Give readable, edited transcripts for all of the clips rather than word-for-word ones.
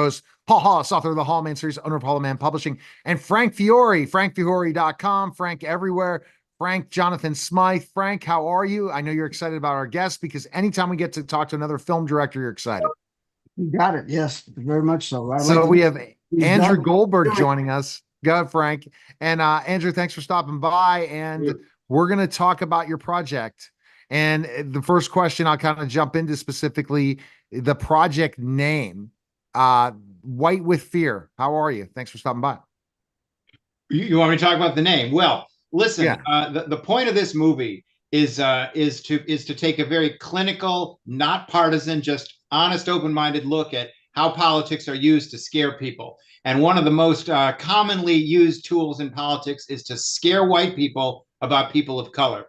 host, Paul Hollis, author of the Hall Man series, owner of Hall Man Publishing, and Frank Fiore, frankfiore.com, Frank everywhere. Frank Jonathan Smythe. Frank, how are you? I know you're excited about our guest because anytime we get to talk to another film director, you're excited. You got it. Yes, very much so. We have Andrew Goldberg joining us. Go ahead, Frank. And Andrew, thanks for stopping by. And we're going to talk about your project. And the first question I'll kind of jump into specifically the project name, White with Fear. How are you? Thanks for stopping by. You want me to talk about the name? Well, listen, the point of this movie is to take a very clinical, not partisan, just honest, open-minded look at how politics are used to scare people. And one of the most commonly used tools in politics is to scare white people about people of color.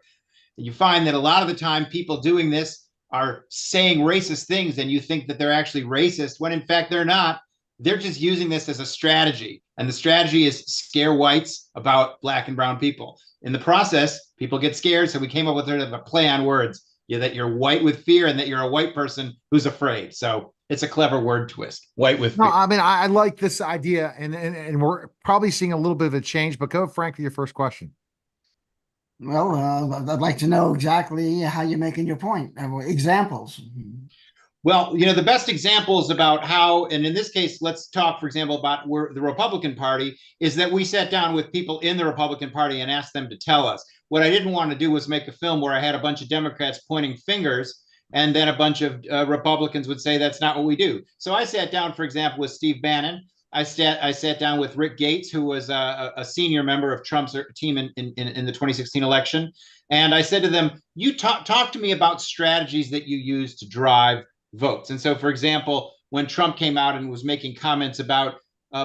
You find that a lot of the time people doing this are saying racist things and you think that they're actually racist when in fact they're not. They're just using this as a strategy. And the strategy is scare whites about black and brown people. In the process, people get scared. So we came up with a play on words, that you're white with fear and that you're a white person who's afraid. So it's a clever word twist. White with fear. No, I mean, I like this idea and we're probably seeing a little bit of a change, but go, Frank, with your first question. Well, I'd like to know exactly how you're making your point. Examples. Well, the best examples about how, and in this case, let's talk, for example, about the Republican Party, is that we sat down with people in the Republican Party and asked them to tell us. What I didn't want to do was make a film where I had a bunch of Democrats pointing fingers and then a bunch of Republicans would say that's not what we do. So I sat down, for example, with Steve Bannon. I sat down with Rick Gates, who was a senior member of Trump's team in the 2016 election. And I said to them, you talk to me about strategies that you use to drive votes. And so, for example, when Trump came out and was making comments about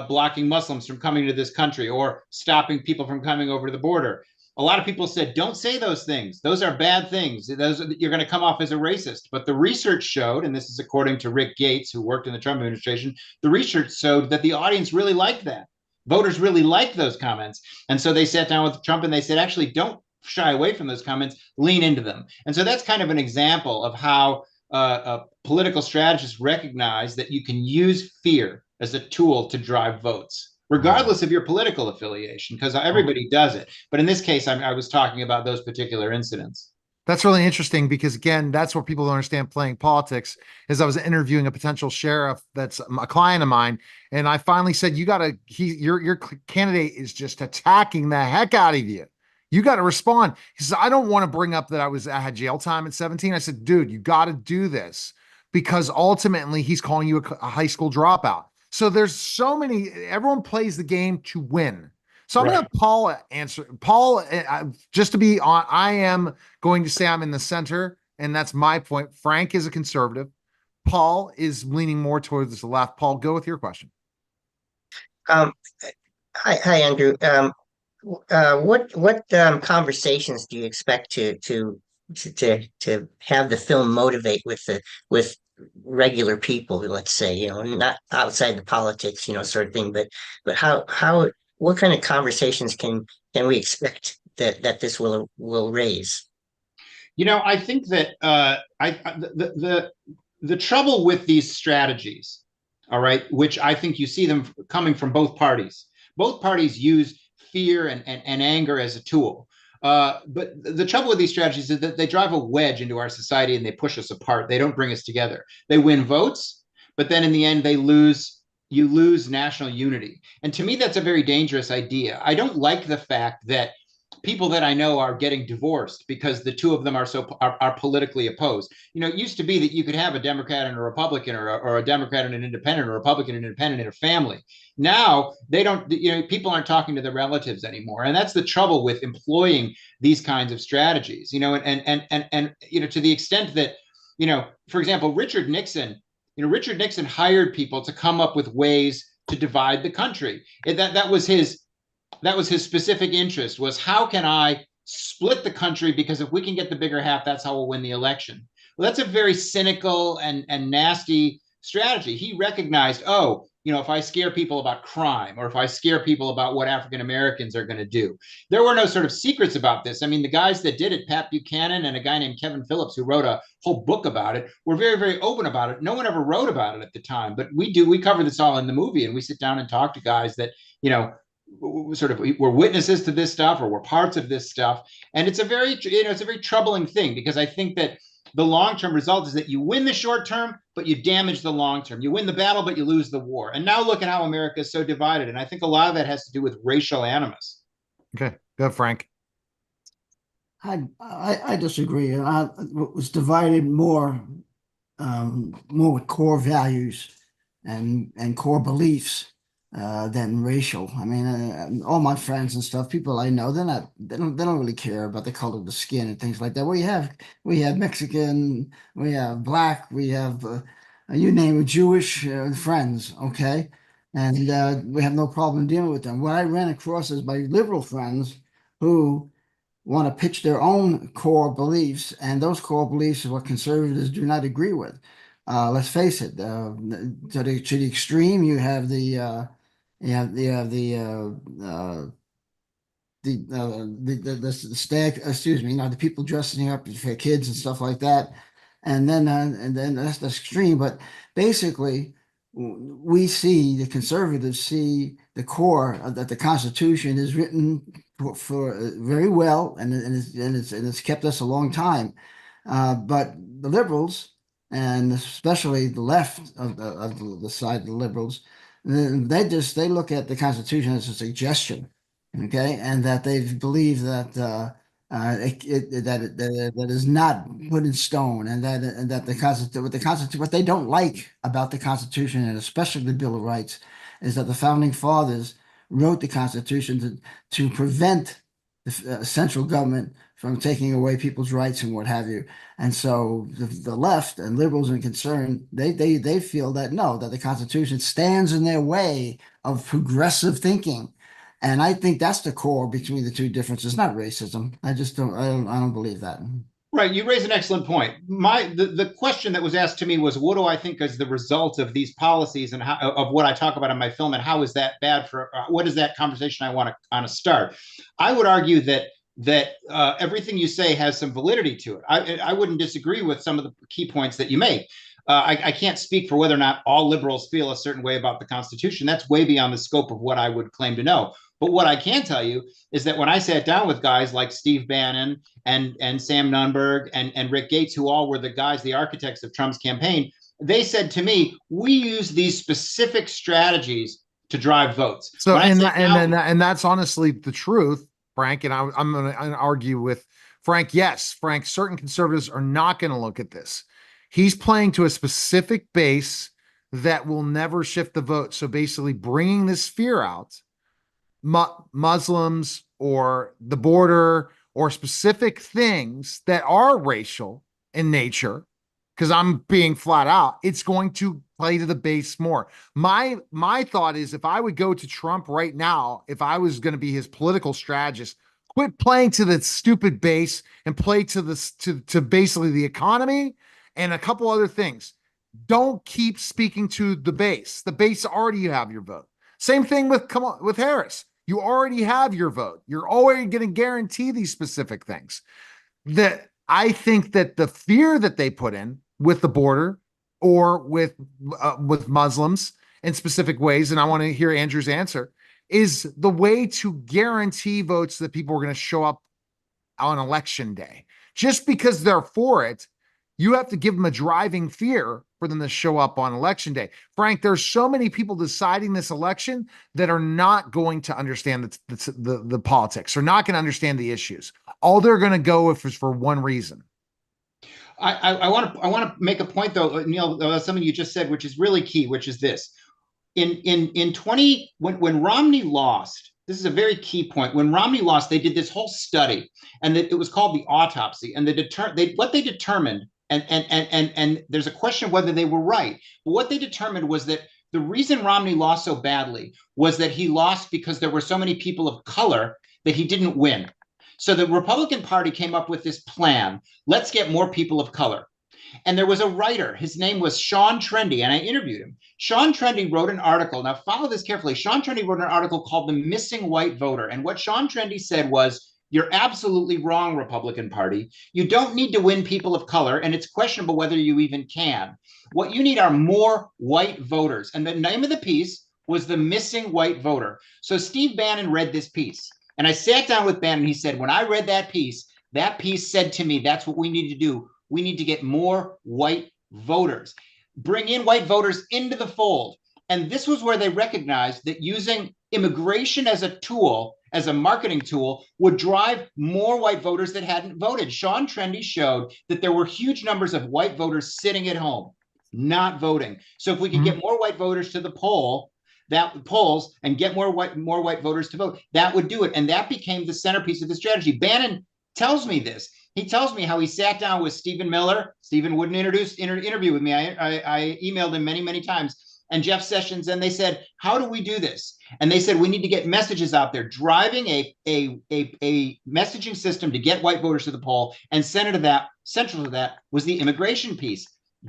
blocking Muslims from coming to this country or stopping people from coming over the border, a lot of people said, don't say those things. Those are bad things. You're going to come off as a racist. But the research showed, and this is according to Rick Gates, who worked in the Trump administration, the research showed that the audience really liked that. Voters really liked those comments. And so they sat down with Trump and they said, actually, don't shy away from those comments, lean into them. And so that's kind of an example of how political strategists recognize that you can use fear as a tool to drive votes, regardless of your political affiliation, because everybody does it. But in this case, I was talking about those particular incidents. That's really interesting because, again, that's what people don't understand playing politics. Is I was interviewing a potential sheriff that's a client of mine, and I finally said, your candidate is just attacking the heck out of you. You got to respond. He says, I don't want to bring up that I had jail time at 17. I said, dude, you got to do this because ultimately he's calling you a high school dropout. So there's so many, everyone plays the game to win. So I'm going to have Paul answer. Paul, just to be on, I am going to say I'm in the center, and that's my point. Frank is a conservative. Paul is leaning more towards the left. Paul, go with your question. Hi, Andrew. What conversations do you expect to have the film motivate with regular people, let's say, not outside the politics, sort of thing, but what kind of conversations can we expect that this will raise? I think that the trouble with these strategies, all right, which I think you see them coming from both parties. Both parties use fear and anger as a tool. But the trouble with these strategies is that they drive a wedge into our society and they push us apart. They don't bring us together. They win votes, but then in the end, you lose national unity. And to me, that's a very dangerous idea. I don't like the fact that people that I know are getting divorced because the two of them are politically opposed. It used to be that you could have a Democrat and a Republican, or a Democrat and an independent, or a Republican and an independent in a family. Now they don't, people aren't talking to their relatives anymore. And that's the trouble with employing these kinds of strategies, and to the extent that, for example, Richard Nixon hired people to come up with ways to divide the country. That was his specific interest, was how can I split the country, because if we can get the bigger half, that's how we'll win the election. Well, that's a very cynical and nasty strategy. He recognized, if I scare people about crime, or if I scare people about what African Americans are going to do. There were no sort of secrets about this. I mean, the guys that did it, Pat Buchanan and a guy named Kevin Phillips, who wrote a whole book about it, were very, very open about it. No one ever wrote about it at the time, but we cover this all in the movie, and we sit down and talk to guys that, sort of were witnesses to this stuff or were parts of this stuff. And it's a very troubling thing, because I think that the long-term result is that you win the short term, but you damage the long term. You win the battle, but you lose the war. And now look at how America is so divided. And I think a lot of that has to do with racial animus. Okay, go Frank. I disagree. It was divided more with core values and core beliefs than racial. I mean, all my friends and stuff, people I know, they don't really care about the color of the skin and things like that. We have Mexican, we have black, we have you name it, Jewish friends, okay, and we have no problem dealing with them. What I ran across is my liberal friends who want to pitch their own core beliefs, and those core beliefs are what conservatives do not agree with. Let's face it, to the extreme, you have the stag, excuse me, the people dressing up for kids and stuff like that, and then that's the extreme. But basically, we see, the conservatives see the core that the Constitution is written for very well, and it's kept us a long time. But the liberals, and especially the left of the side of the liberals, they look at the Constitution as a suggestion, okay, and that they believe that that is not put in stone, and that what they don't like about the Constitution, and especially the Bill of Rights, is that the founding fathers wrote the Constitution to prevent the central government from taking away people's rights and what have you. And so the left and liberals and concerned, they feel that that the Constitution stands in their way of progressive thinking. And I think that's the core between the two differences, not racism. I don't believe that. Right. You raise an excellent point. The question that was asked to me was, what do I think is the result of these policies, and of what I talk about in my film, and how is that bad for, what is that conversation I want to start? I would argue that everything you say has some validity to it. I wouldn't disagree with some of the key points that you make. I can't speak for whether or not all liberals feel a certain way about the Constitution. That's way beyond the scope of what I would claim to know. But what I can tell you is that when I sat down with guys like Steve Bannon and Sam Nunberg and Rick Gates, who all were the architects of Trump's campaign, they said to me, we use these specific strategies to drive votes. So, and that's honestly the truth, Frank. And I'm going to argue with Frank. Yes, Frank, certain conservatives are not going to look at this. He's playing to a specific base that will never shift the vote. So basically bringing this fear out, Muslims or the border or specific things that are racial in nature, because I'm being flat out, it's going to play to the base more. My thought is, if I would go to Trump right now, if I was going to be his political strategist, quit playing to the stupid base and play to basically the economy and a couple other things. Don't keep speaking to the base. The base already have your vote. Same thing with Harris. You already have your vote. You're already going to guarantee these specific things. That I think that the fear that they put in with the border or with Muslims in specific ways, and I want to hear Andrew's answer, is the way to guarantee votes that people are going to show up on election day. Just because they're for it, you have to give them a driving fear for them to show up on election day. Frank, there's so many people deciding this election that are not going to understand the politics, are not going to understand the issues. All they're going to go if is for one reason. I want to make a point though, Neil, something you just said, which is really key, which is this. When Romney lost, this is a very key point. When Romney lost, they did this whole study, and it was called the autopsy. And what they determined, and there's a question of whether they were right, but what they determined was that the reason Romney lost so badly was that he lost because there were so many people of color that he didn't win. So the Republican Party came up with this plan: let's get more people of color. And there was a writer, his name was Sean Trendy, and I interviewed him. Sean Trendy wrote an article. Now, follow this carefully. Sean Trendy wrote an article called The Missing White Voter. And what Sean Trendy said was, you're absolutely wrong, Republican Party. You don't need to win people of color, and it's questionable whether you even can. What you need are more white voters. And the name of the piece was The Missing White Voter. So Steve Bannon read this piece. And I sat down with Bannon. He said, when I read that piece said to me, that's what we need to do. We need to get more white voters, bring in white voters into the fold. And this was where they recognized that using immigration as a tool, as a marketing tool, would drive more white voters that hadn't voted. Sean Trendy showed that there were huge numbers of white voters sitting at home, not voting. So if we could get more white voters to the polls and get more white voters to vote, that would do it. And that became the centerpiece of the strategy. Bannon tells me this. He tells me how he sat down with Stephen Miller. Stephen wouldn't interview with me. I emailed him many, many times. And Jeff Sessions, and they said, how do we do this? And they said, we need to get messages out there, driving a messaging system to get white voters to the poll. And central to that was the immigration piece.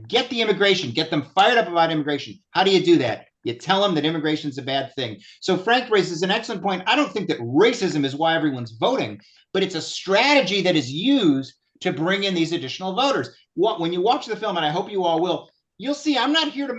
Get the immigration, get them fired up about immigration. How do you do that? You tell them that immigration is a bad thing. So Frank raises an excellent point. I don't think that racism is why everyone's voting, but it's a strategy that is used to bring in these additional voters. When you watch the film, and I hope you all will, you'll see I'm not here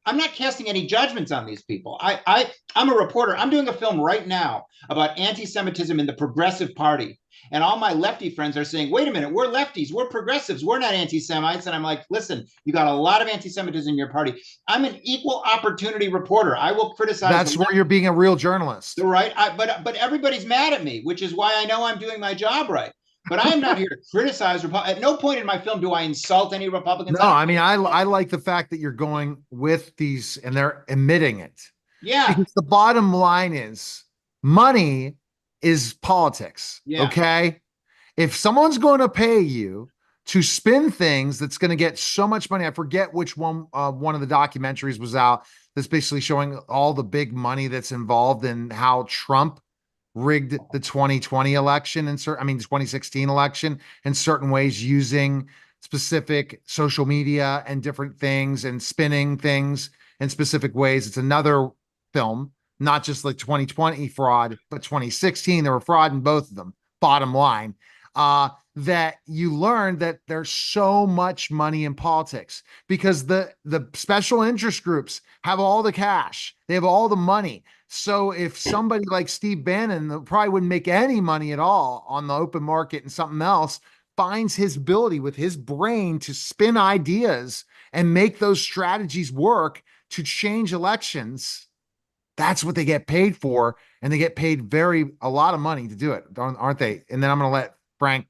I'm not casting any judgments on these people. I'm a reporter. I'm doing a film right now about anti-Semitism in the Progressive Party. And all my lefty friends are saying, wait a minute, we're lefties, we're progressives, we're not anti-Semites. And I'm like, listen, you got a lot of anti-Semitism in your party. I'm an equal opportunity reporter. I will criticize. That's where you're being a real journalist. Right. But everybody's mad at me, which is why I know I'm doing my job right. But I am not here to criticize. At no point in my film do I insult any Republicans. No, I mean, I like the fact that you're going with these and they're admitting it. Yeah. Because the bottom line is money is politics. Yeah. Okay. If someone's going to pay you to spin things that's going to get so much money, I forget which one of the documentaries was out that's basically showing all the big money that's involved in how Trump rigged the 2020 election and 2016 election in certain ways, using specific social media and different things and spinning things in specific ways. It's another film, not just like 2020 fraud, but 2016, there were fraud in both of them. Bottom line, that you learn that there's so much money in politics because the special interest groups have all the cash. They have all the money. So if somebody like Steve Bannon probably wouldn't make any money at all on the open market and something else, finds his ability with his brain to spin ideas and make those strategies work to change elections, that's what they get paid for. And they get paid a lot of money to do it, aren't they? And then I'm going to let Frank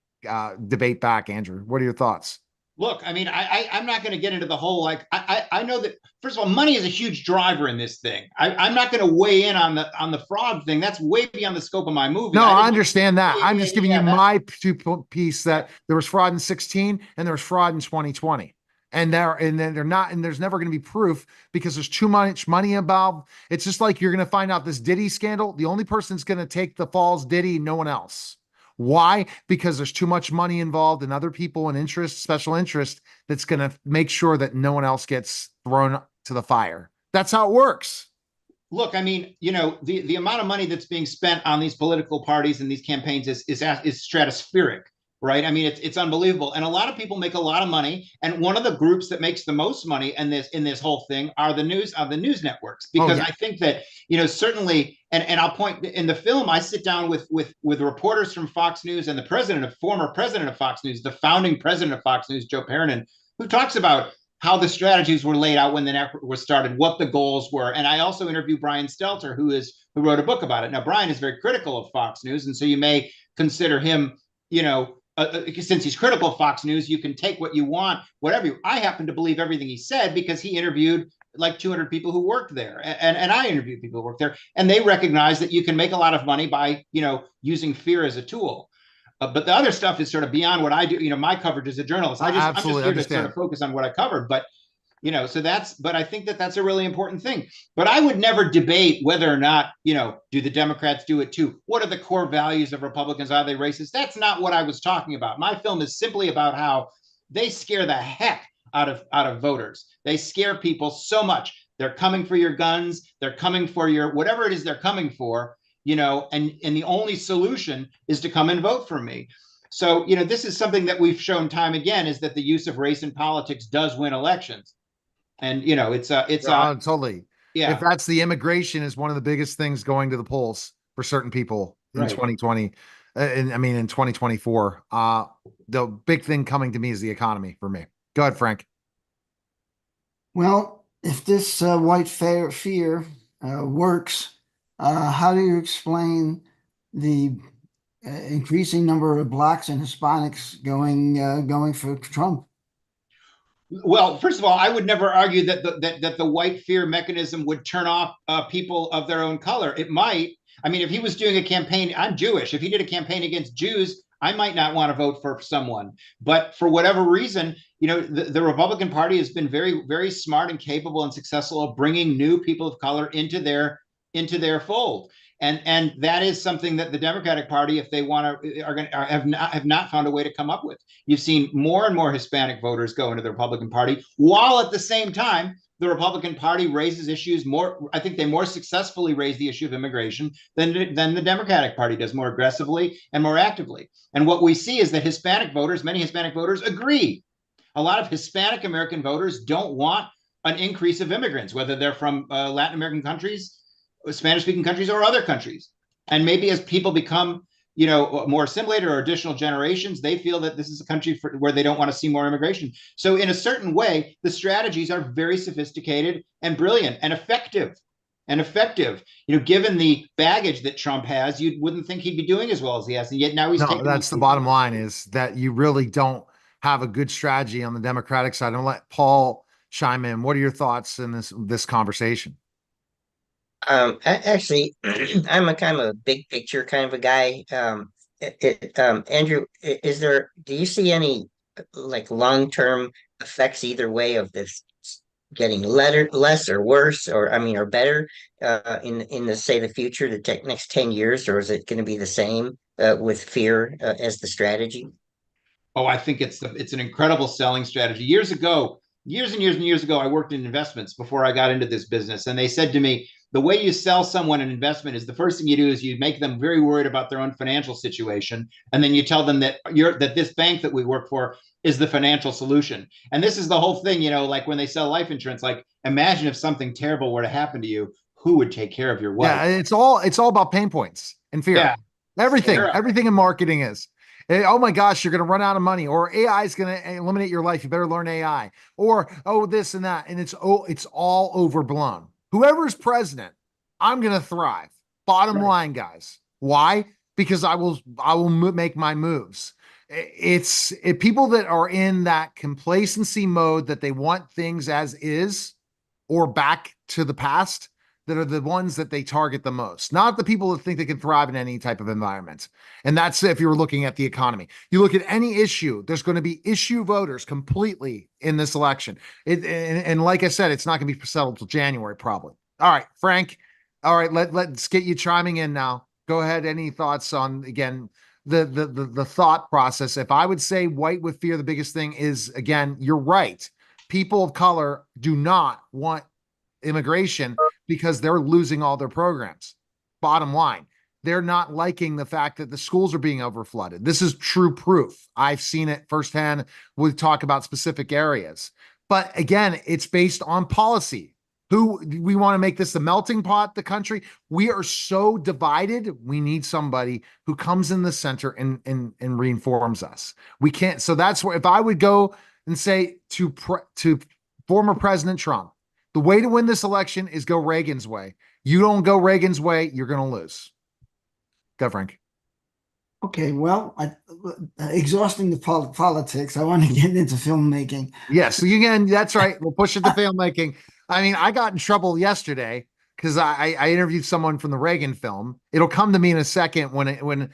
debate back. Andrew, what are your thoughts? Look, I mean, I'm not going to get into the whole, like, I know that, first of all, money is a huge driver in this thing. I'm not going to weigh in on the fraud thing. That's way beyond the scope of my movie. No, I understand that. I'm just giving you my piece that there was fraud in 2016 and there was fraud in 2020. And they're not, and there's never going to be proof because there's too much money involved. It's just like you're going to find out this Diddy scandal. The only person that's going to take the falls Diddy, no one else. Why? Because there's too much money involved and other people and special interest that's going to make sure that no one else gets thrown to the fire. That's how it works. Look, I mean, the amount of money that's being spent on these political parties and these campaigns is stratospheric, right? I mean, it's unbelievable. And a lot of people make a lot of money. And one of the groups that makes the most money in this whole thing are the news networks, because I think that, certainly, and I'll point in the film, I sit down with reporters from Fox News and the former president of Fox News, the founding president of Fox News, Joe Perrinan, who talks about how the strategies were laid out when the network was started, what the goals were. And I also interview Brian Stelter, who wrote a book about it. Now, Brian is very critical of Fox News, and so you may consider him, since he's critical of Fox News, you can take what you want, whatever. I happen to believe everything he said because he interviewed like 200 people who worked there, and I interviewed people who worked there, and they recognize that you can make a lot of money by using fear as a tool. But the other stuff is sort of beyond what I do. My coverage as a journalist. I'm just here to sort of focus on what I covered. But but I think that that's a really important thing. But I would never debate whether or not, do the Democrats do it too? What are the core values of Republicans? Are they racist? That's not what I was talking about. My film is simply about how they scare the heck out of voters. They scare people so much. They're coming for your guns. They're coming for your whatever it is they're coming for, and the only solution is to come and vote for me. So, this is something that we've shown time again, is that the use of race in politics does win elections. And, Totally. yeah. If that's the immigration is one of the biggest things going to the polls for certain people in Right. 2020. And I mean, in 2024, the big thing coming to me is the economy for me. Go ahead, Frank. Well, if this white fear works, how do you explain the increasing number of blacks and Hispanics going for Trump? Well, first of all, I would never argue that the white fear mechanism would turn off people of their own color. It might. I mean, if he was doing a campaign, I'm Jewish. If he did a campaign against Jews, I might not want to vote for someone. But for whatever reason, the Republican Party has been very, very smart and capable and successful of bringing new people of color into their fold. And that is something that the Democratic Party, if they want to, have not found a way to come up with. You've seen more and more Hispanic voters go into the Republican Party, while at the same time, the Republican Party raises issues more. I think they more successfully raise the issue of immigration than the Democratic Party does, more aggressively and more actively. And what we see is that many Hispanic voters agree. A lot of Hispanic American voters don't want an increase of immigrants, whether they're from Latin American countries, Spanish-speaking countries, or other countries. And maybe as people become, more assimilated, or additional generations, they feel that this is a country where they don't want to see more immigration. So in a certain way, the strategies are very sophisticated and brilliant and effective. Given the baggage that Trump has, you wouldn't think he'd be doing as well as he has. And yet now he's taking. That's the bottom line, is that you really don't have a good strategy on the Democratic side. And let Paul chime in. What are your thoughts in this conversation? Actually, I'm a kind of a big picture kind of a guy. Andrew, do you see any like long-term effects either way of this getting less or worse, or better in the, say, the future, the next 10 years, or is it going to be the same with fear as the strategy? Oh, I think it's an incredible selling strategy. Years and years ago, I worked in investments before I got into this business. And they said to me, the way you sell someone an investment is the first thing you do is you make them very worried about their own financial situation. And then you tell them that this bank that we work for is the financial solution. And this is the whole thing, like when they sell life insurance, like imagine if something terrible were to happen to you, who would take care of your wife? Yeah, it's all about pain points and fear. Yeah. Everything in marketing is. Oh my gosh, you're going to run out of money, or AI is going to eliminate your life. You better learn AI, or this and that. And it's all overblown. Whoever's president, I'm going to thrive. Bottom line, guys. Why? Because I will make my moves. It's people that are in that complacency mode, that they want things as is or back to the past, that are the ones that they target the most, not the people that think they can thrive in any type of environment. And that's if you're looking at the economy. You look at any issue, there's going to be issue voters completely in this election. And like I said, it's not going to be settled till January, probably. All right, Frank. All right, let's get you chiming in now. Go ahead. Any thoughts on, again, the thought process? If I would say white with fear, the biggest thing is, again, you're right. People of color do not want immigration because they're losing all their programs. Bottom line, they're not liking the fact that the schools are being overflooded. This is true proof. I've seen it firsthand. We talk about specific areas, but again, it's based on policy. We want to make this a melting pot, the country. We are so divided. We need somebody who comes in the center and reinforms us. We can't. So that's where, if I would go and say to former President Trump, the way to win this election is go Reagan's way. You don't go Reagan's way, you're going to lose. Go, Frank. Okay, well, exhausting the politics, I want to get into filmmaking. Yes, again, that's right. We'll push it to filmmaking. I mean, I got in trouble yesterday because I interviewed someone from the Reagan film. It'll come to me in a second when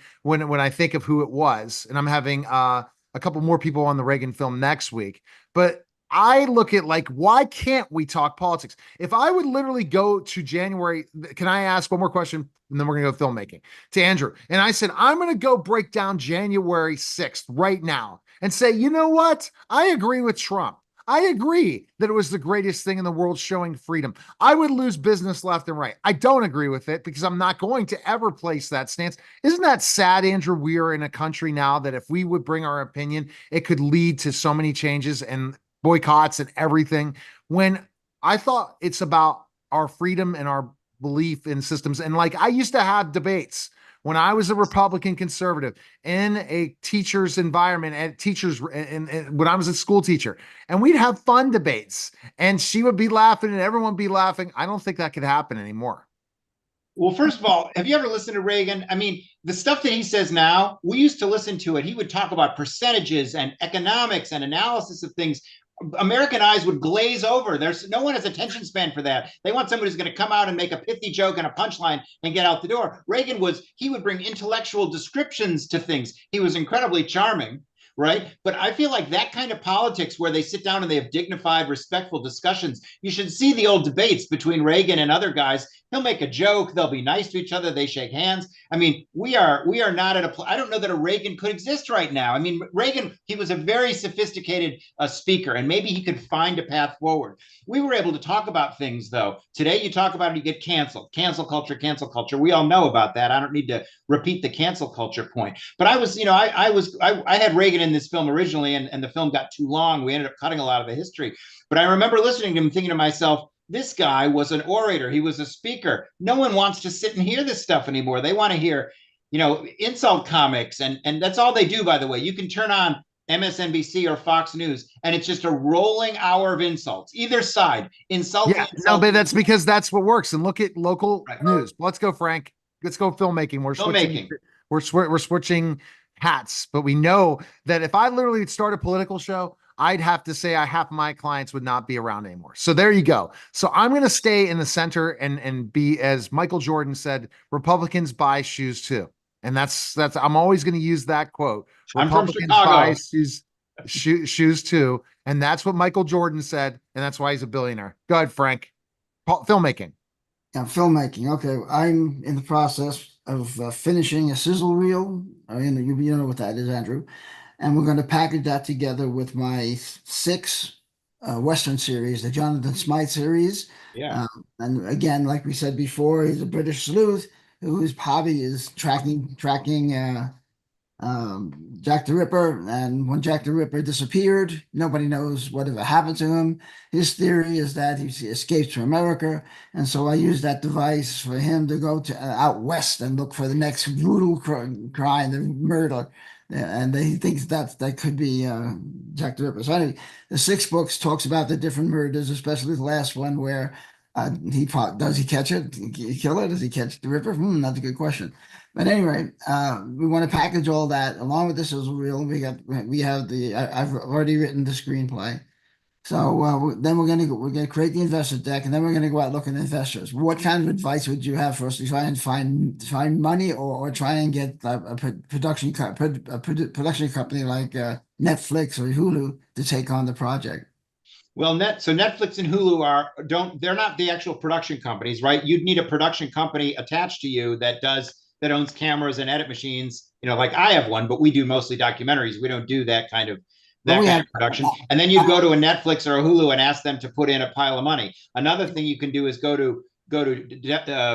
I think of who it was, and I'm having a couple more people on the Reagan film next week. But I look at, like, why can't we talk politics? If I would literally go to January, can I ask one more question? And then we're going to go filmmaking to Andrew. And I said, I'm going to go break down January 6th right now. and say, you know what? I agree with Trump. I agree that it was the greatest thing in the world showing freedom. I would lose business left and right. I don't agree with it because I'm not going to ever place that stance. Isn't that sad, Andrew? We are in a country now that if we would bring our opinion, it could lead to so many changes and boycotts and everything. When I thought it's about our freedom and our belief in systems. And like I used to have debates when I was a Republican conservative in a teacher's environment at teachers and when I was a school teacher, and we'd have fun debates and she would be laughing and everyone would be laughing. I don't think that could happen anymore. Well, first of all, have you ever listened to Reagan? I mean, the stuff that he says now, we used to listen to it. He would talk about percentages and economics and analysis of things. American eyes would glaze over. There's no one has attention span for that. They want somebody who's going to come out and make a pithy joke and a punchline and get out the door. Reagan he would bring intellectual descriptions to things. He was incredibly charming, right? But I feel like that kind of politics where they sit down and they have dignified, respectful discussions. You should see the old debates between Reagan and other guys. He'll make a joke. They'll be nice to each other. They shake hands. I mean, we are not at I don't know that a Reagan could exist right now. I mean, Reagan, he was a very sophisticated speaker, and maybe he could find a path forward. We were able to talk about things, though. Today, you talk about it, you get canceled. Cancel culture, cancel culture. We all know about that. I don't need to repeat the cancel culture point. But I was, I had Reagan in this film originally, and the film got too long. We ended up cutting a lot of the history. But I remember listening to him, thinking to myself, this guy was an orator. He was a speaker. No one wants to sit and hear this stuff anymore. They want to hear, insult comics. And that's all they do, by the way. You can turn on MSNBC or Fox News, and it's just a rolling hour of insults. Either side, insulting. Yeah, no, but that's because that's what works. And look at local news. Let's go, Frank. Let's go filmmaking. We're switching hats, but we know that if I literally start a political show, I'd have to say half my clients would not be around anymore. So there you go. So I'm going to stay in the center and be, as Michael Jordan said, Republicans buy shoes too. And that's I'm always going to use that quote. Republicans buy shoes too. And that's what Michael Jordan said. And that's why he's a billionaire. Go ahead, Frank. Filmmaking. Yeah, filmmaking. Okay. I'm in the process of finishing a sizzle reel. I mean, you know what that is, Andrew. And we're going to package that together with my 6 Western series, the Jonathan Smythe series. Yeah. And again, like we said before, he's a British sleuth whose hobby is tracking Jack the Ripper. And when Jack the Ripper disappeared, nobody knows whatever happened to him. His theory is that he escaped to America. And so I used that device for him to go to out west and look for the next brutal crime, the murder. And he thinks that could be Jack the Ripper. So anyway, the 6 books talks about the different murders, especially the last one where does he catch it? Does he kill it? Does he catch the Ripper? That's a good question. But anyway, we want to package all that along with the sizzle reel. I've already written the screenplay. So then we're gonna create the investor deck, and then we're gonna go out looking at investors. What kind of advice would you have for us to try and find money, or try and get a production company like Netflix or Hulu to take on the project? Well, Netflix and Hulu they're not the actual production companies, right? You'd need a production company attached to you that owns cameras and edit machines. Like I have one, but we do mostly documentaries. We don't do that kind of production. And then you go to a Netflix or a Hulu and ask them to put in a pile of money. Another thing you can do is go to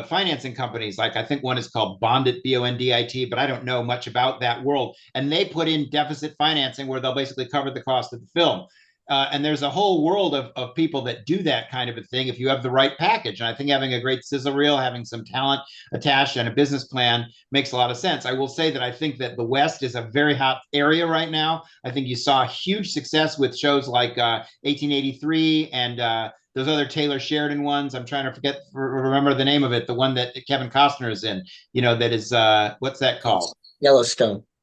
financing companies. Like I think one is called Bondit, Bondit, but I don't know much about that world. And they put in deficit financing where they'll basically cover the cost of the film. And there's a whole world of people that do that kind of a thing if you have the right package. And I think having a great sizzle reel, having some talent attached and a business plan makes a lot of sense. I will say that I think that the West is a very hot area right now. I think you saw huge success with shows like 1883 and those other Taylor Sheridan ones. I'm trying to remember the name of it. The one that Kevin Costner is in, that is, what's that called?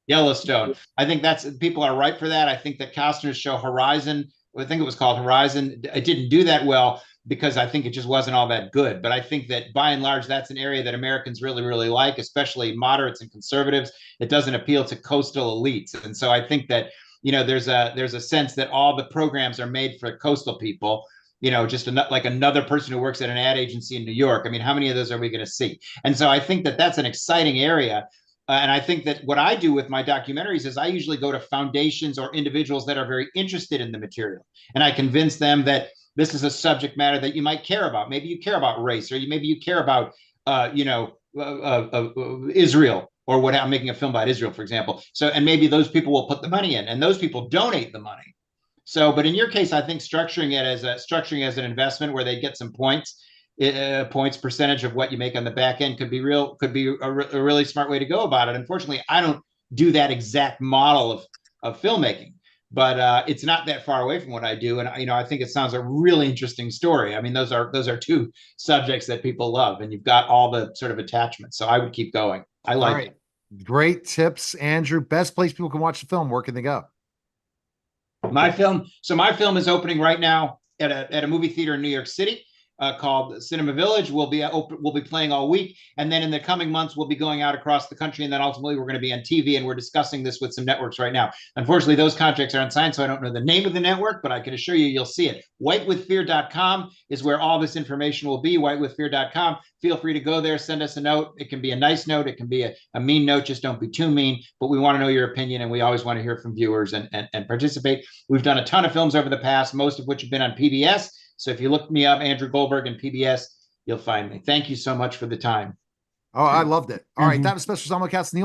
Yellowstone. I think people are ripe for that. I think that Costner's show Horizon, I think it was called Horizon, it didn't do that well because I think it just wasn't all that good. But I think that by and large, that's an area that Americans really, really like, especially moderates and conservatives. It doesn't appeal to coastal elites. And so I think that, there's a sense that all the programs are made for coastal people. Just like another person who works at an ad agency in New York. I mean, how many of those are we going to see? And so I think that that's an exciting area. And I think that what I do with my documentaries is I usually go to foundations or individuals that are very interested in the material. And I convince them that this is a subject matter that you might care about. Maybe you care about race, or maybe you care about, Israel, or what I'm making a film about Israel, for example. So, and maybe those people will put the money in, and those people donate the money. So, but in your case, I think structuring as an investment where they get some points, points percentage of what you make on the back end could be a really smart way to go about it. Unfortunately, I don't do that exact model of filmmaking, but it's not that far away from what I do. And I think it sounds a really interesting story. I mean, those are two subjects that people love, and you've got all the sort of attachments. So I would keep going. I like it. Great tips, Andrew. Best place people can watch the film. Where can they go? My film is opening right now at a movie theater in New York City. Called Cinema Village. We'll be playing all week, and then in the coming months we'll be going out across the country, and then ultimately we're going to be on TV, and we're discussing this with some networks right now. Unfortunately, those contracts aren't signed, so I don't know the name of the network, but I can assure you you'll see it. Whitewithfear.com is where all this information will be. Whitewithfear.com. Feel free to go there, send us a note. It can be a nice note, it can be a mean note, just don't be too mean, but we want to know your opinion, and we always want to hear from viewers and participate. We've done a ton of films over the past, most of which have been on PBS. So if you look me up, Andrew Goldberg and PBS, you'll find me. Thank you so much for the time. Oh, I loved it. All right. That was special simulcast. Neil